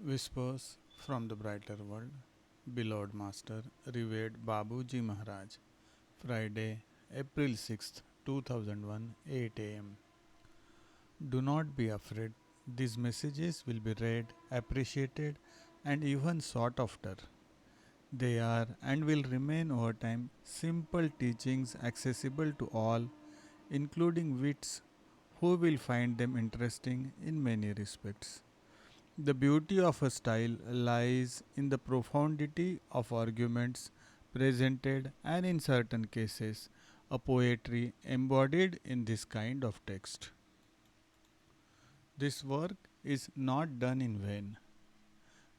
Whispers from the Brighter World, Beloved Master, Revered Babuji Maharaj, Friday, April 6th, 2001, 8 am. Do not be afraid. These messages will be read, appreciated, and even sought after. They are and will remain over time simple teachings accessible to all, including wits who will find them interesting in many respects. The beauty of a style lies in the profundity of arguments presented and, in certain cases, a poetry embodied in this kind of text. This work is not done in vain.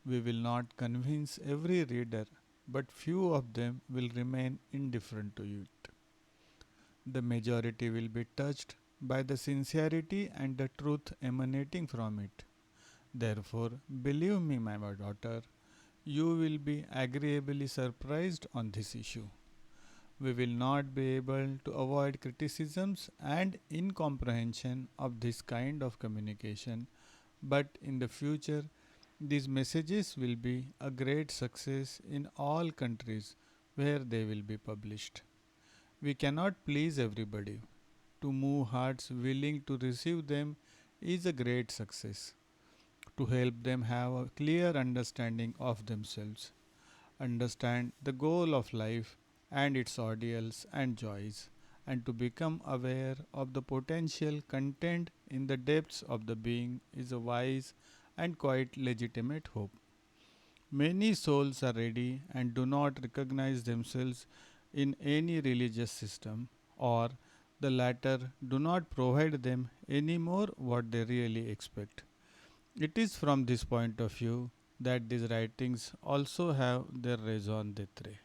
We will not convince every reader, but few of them will remain indifferent to it. The majority will be touched by the sincerity and the truth emanating from it. Therefore, believe me, my daughter, you will be agreeably surprised on this issue. We will not be able to avoid criticisms and incomprehension of this kind of communication, but in the future, these messages will be a great success in all countries where they will be published. We cannot please everybody. To move hearts willing to receive them is a great success. To help them have a clear understanding of themselves, understand the goal of life and its ordeals and joys, and to become aware of the potential content in the depths of the being is a wise and quite legitimate hope. Many souls are ready and do not recognize themselves in any religious system, or the latter do not provide them any more what they really expect. It is from this point of view that these writings also have their raison d'etre.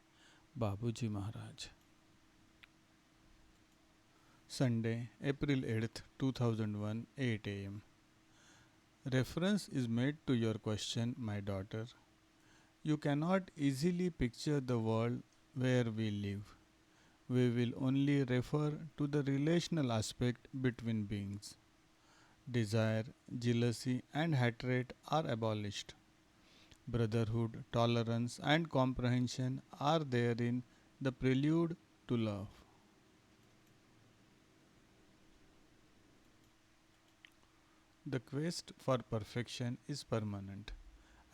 Babuji Maharaj. Sunday, April 8th, 2001, 8 am. Reference is made to your question, my daughter. You cannot easily picture the world where we live. We will only refer to the relational aspect between beings. Desire, jealousy, and hatred are abolished. Brotherhood, tolerance, and comprehension are therein the prelude to love. The quest for perfection is permanent.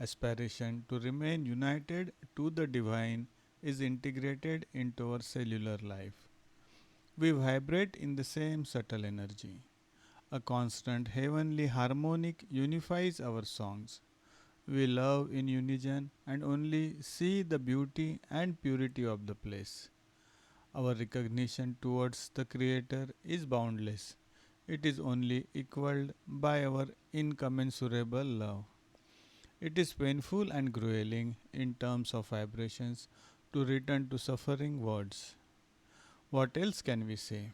Aspiration to remain united to the divine is integrated into our cellular life. We vibrate in the same subtle energy. A constant heavenly harmonic unifies our songs. We love in unison and only see the beauty and purity of the place. Our recognition towards the Creator is boundless. It is only equaled by our incommensurable love. It is painful and grueling in terms of vibrations to return to suffering words. What else can we say?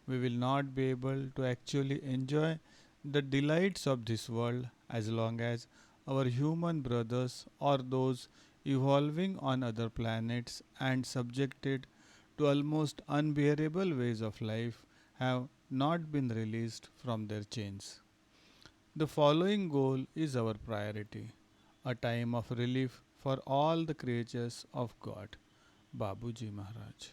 We will not be able to actually enjoy the delights of this world as long as our human brothers or those evolving on other planets and subjected to almost unbearable ways of life have not been released from their chains. The following goal is our priority, a time of relief for all the creatures of God. Babuji Maharaj.